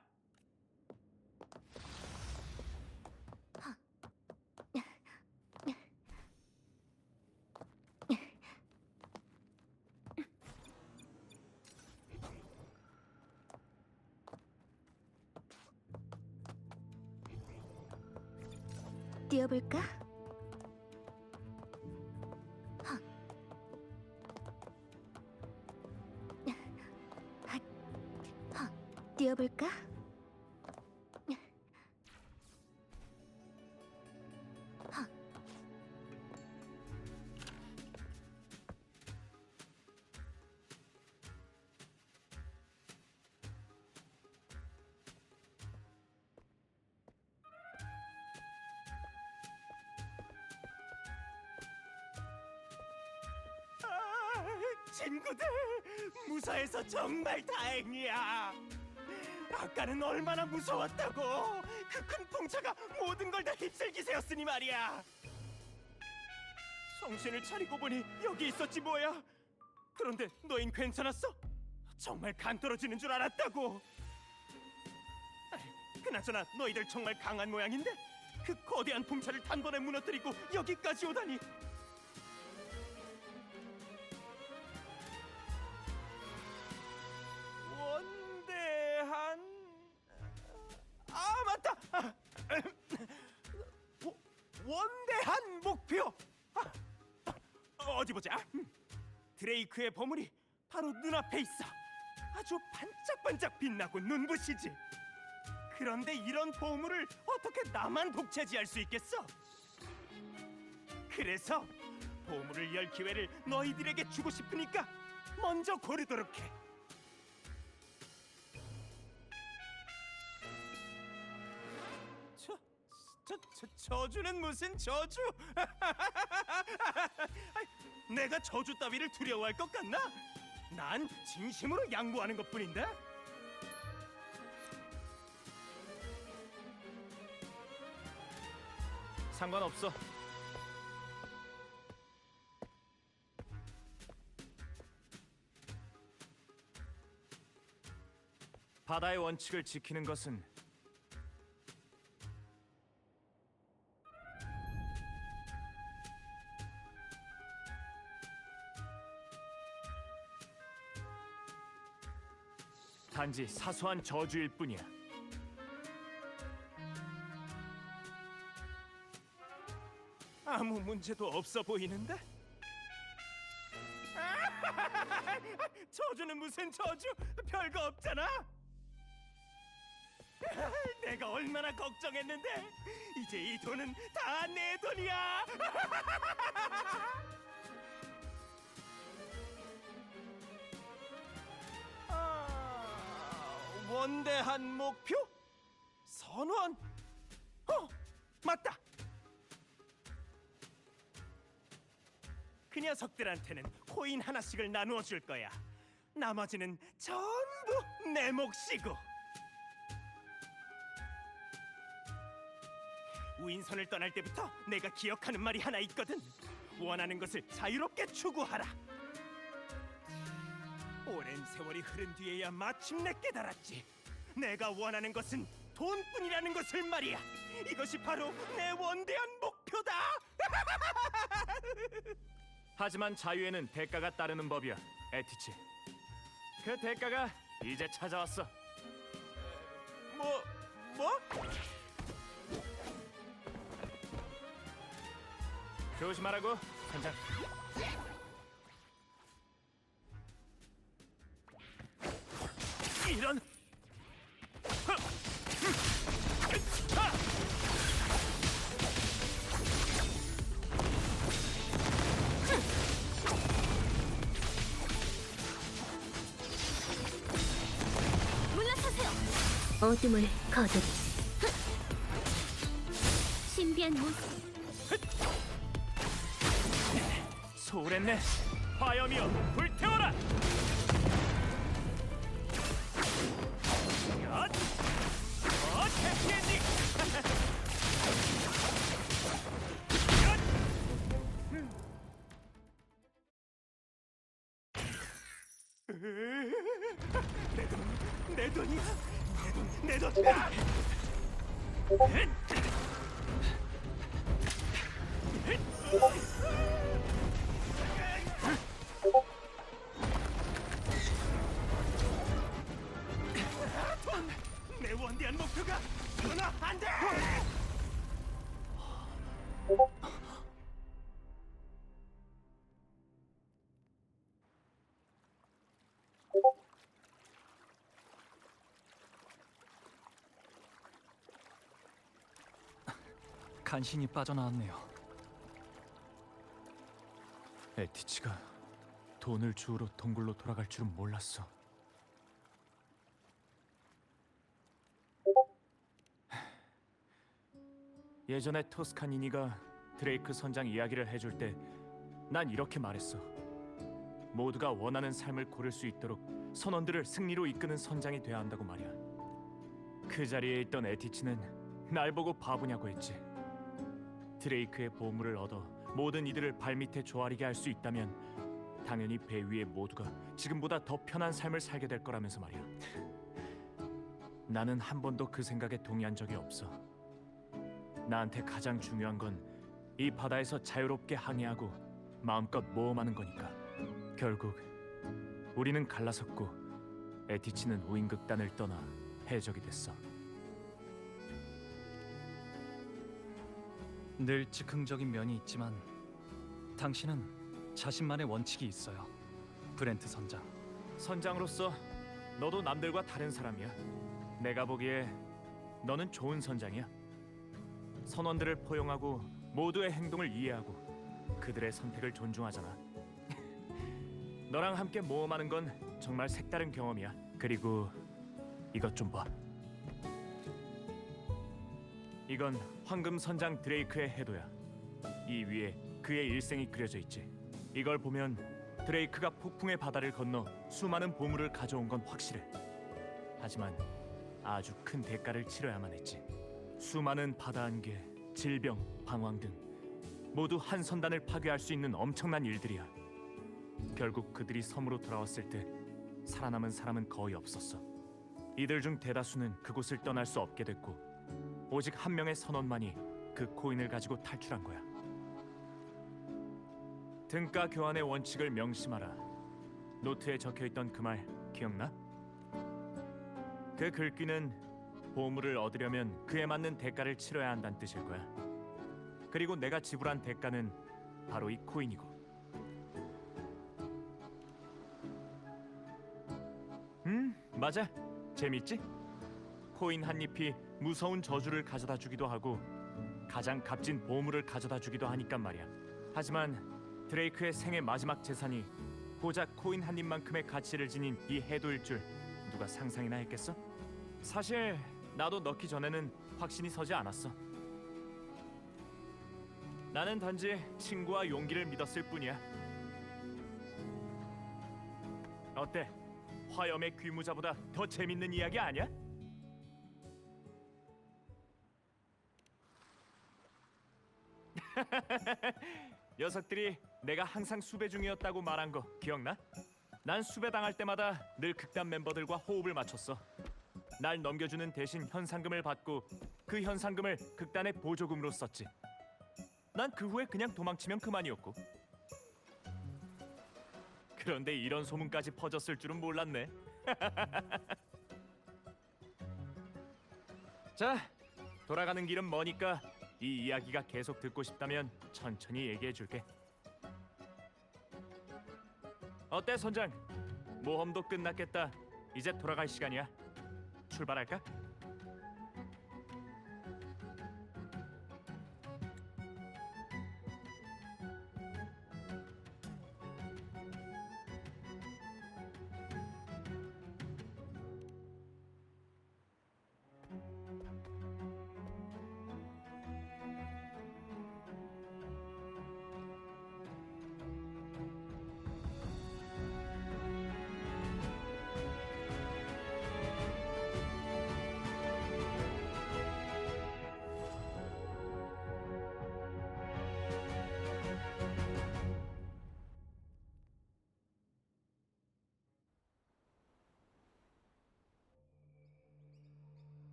뛰어볼까? 뛰어볼까?
친구들, 무사해서 정말 다행이야. 아까는 얼마나 무서웠다고. 그 큰 풍차가 모든 걸 다 휩쓸기세였으니 말이야. 정신을 차리고 보니 여기 있었지 뭐야. 그런데 너흰 괜찮았어? 정말 간 떨어지는 줄 알았다고. 그나저나 너희들 정말 강한 모양인데 그 거대한 풍차를 단번에 무너뜨리고 여기까지 오다니. 원대한... 아 맞다! 원대한 목표! 어디 보자. 드레이크의 보물이 바로 눈앞에 있어. 아주 반짝반짝 빛나고 눈부시지. 그런데 이런 보물을 어떻게 나만 독차지할 수 있겠어? 그래서 보물을 열 기회를 너희들에게 주고 싶으니까 먼저 고르도록 해. 저주는 무슨 저주? 내가 저주 따위를 두려워할 것 같나? 난 진심으로 양보하는 것뿐인데.
상관없어. 바다의 원칙을 지키는 것은 단지 사소한 저주일 뿐이야.
아무 문제도 없어 보이는데? 저주는 무슨 저주? 별거 없잖아. 내가 얼마나 걱정했는데. 이제 이 돈은 다 내 돈이야. 원대한 목표? 선원? 맞다. 그 녀석들한테는 코인 하나씩을 나누어 줄 거야. 나머지는 전부 내 몫이고. 우인선을 떠날 때부터 내가 기억하는 말이 하나 있거든. 원하는 것을 자유롭게 추구하라. 오랜 세월이 흐른 뒤에야 마침내 깨달았지. 내가 원하는 것은 돈뿐이라는 것을 말이야. 이것이 바로 내 원대한 목표다.
하지만 자유에는 대가가 따르는 법이야, 에티치. 그 대가가 이제 찾아왔어.
뭐?
조심하라고, 선장.
이런!
어둠을 거두리. 신비한 모습.
소랬네. 화염이여 불태워라. 엿! 해피엔딩.
내 돈이야. 내 돈. 내 원대한 목표가 변화 안 돼.
간신히 빠져나왔네요.
에티치가 돈을 주우러 동굴로 돌아갈 줄은 몰랐어. 예전에 토스카니니가 드레이크 선장 이야기를 해줄 때 난 이렇게 말했어. 모두가 원하는 삶을 고를 수 있도록 선원들을 승리로 이끄는 선장이 돼야 한다고 말이야. 그 자리에 있던 에티치는 날 보고 바보냐고 했지. 드레이크의 보물을 얻어 모든 이들을 발밑에 조아리게 할 수 있다면 당연히 배 위에 모두가 지금보다 더 편한 삶을 살게 될 거라면서 말이야. 나는 한 번도 그 생각에 동의한 적이 없어. 나한테 가장 중요한 건 이 바다에서 자유롭게 항해하고 마음껏 모험하는 거니까. 결국 우리는 갈라섰고 에티치는 우인극단을 떠나 해적이 됐어.
늘 즉흥적인 면이 있지만 당신은 자신만의 원칙이 있어요. 브렌트 선장.
선장으로서 너도 남들과 다른 사람이야. 내가 보기에 너는 좋은 선장이야. 선원들을 포용하고 모두의 행동을 이해하고 그들의 선택을 존중하잖아. 너랑 함께 모험하는 건 정말 색다른 경험이야. 그리고 이것 좀 봐. 이건 황금 선장 드레이크의 해도야. 이 위에 그의 일생이 그려져 있지. 이걸 보면 드레이크가 폭풍의 바다를 건너 수많은 보물을 가져온 건 확실해. 하지만 아주 큰 대가를 치러야만 했지. 수많은 바다 안개, 질병, 방황 등 모두 한 선단을 파괴할 수 있는 엄청난 일들이야. 결국 그들이 섬으로 돌아왔을 때 살아남은 사람은 거의 없었어. 이들 중 대다수는 그곳을 떠날 수 없게 됐고 오직 한 명의 선원만이 그 코인을 가지고 탈출한 거야. 등가 교환의 원칙을 명심하라. 노트에 적혀있던 그 말 기억나? 그 글귀는 보물을 얻으려면 그에 맞는 대가를 치러야 한다는 뜻일 거야. 그리고 내가 지불한 대가는 바로 이 코인이고. 맞아. 재밌지? 코인 한 잎이 무서운 저주를 가져다 주기도 하고 가장 값진 보물을 가져다 주기도 하니까 말이야. 하지만 드레이크의 생애 마지막 재산이 고작 코인 한 잎만큼의 가치를 지닌 이 해도일 줄 누가 상상이나 했겠어? 사실 나도 넣기 전에는 확신이 서지 않았어. 나는 단지 친구와 용기를 믿었을 뿐이야. 어때? 화염의 귀무자보다 더 재밌는 이야기 아니야? 녀석들이 내가 항상 수배 중이었다고 말한 거 기억나? 난 수배 당할 때마다 늘 극단 멤버들과 호흡을 맞췄어. 날 넘겨주는 대신 현상금을 받고 그 현상금을 극단의 보조금으로 썼지. 난 그 후에 그냥 도망치면 그만이었고. 그런데 이런 소문까지 퍼졌을 줄은 몰랐네. 자, 돌아가는 길은 머니까 이 이야기가 계속 듣고 싶다면 천천히 얘기해 줄게. 어때, 선장? 모험도 끝났겠다. 이제 돌아갈 시간이야. 출발할까?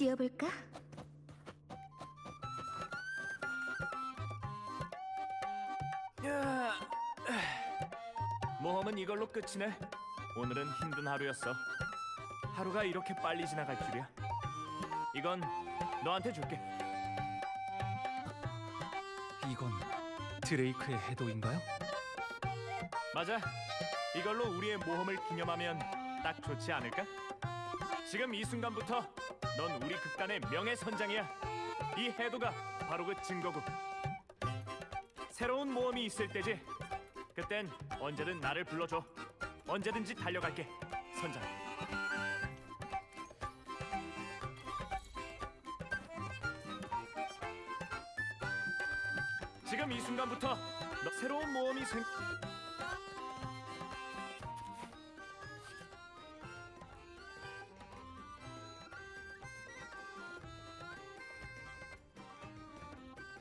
뛰어볼까?
모험은 이걸로 끝이네. 오늘은 힘든 하루였어. 하루가 이렇게 빨리 지나갈 줄이야. 이건 너한테 줄게.
이건 드레이크의 해도인가요?
맞아. 이걸로 우리의 모험을 기념하면 딱 좋지 않을까? 지금 이 순간부터 넌 우리 극단의 명예선장이야. 이 해도가 바로 그 증거고. 새로운 모험이 있을 때지. 그땐 언제든 나를 불러줘. 언제든지 달려갈게, 선장. 지금 이 순간부터 너 새로운 모험이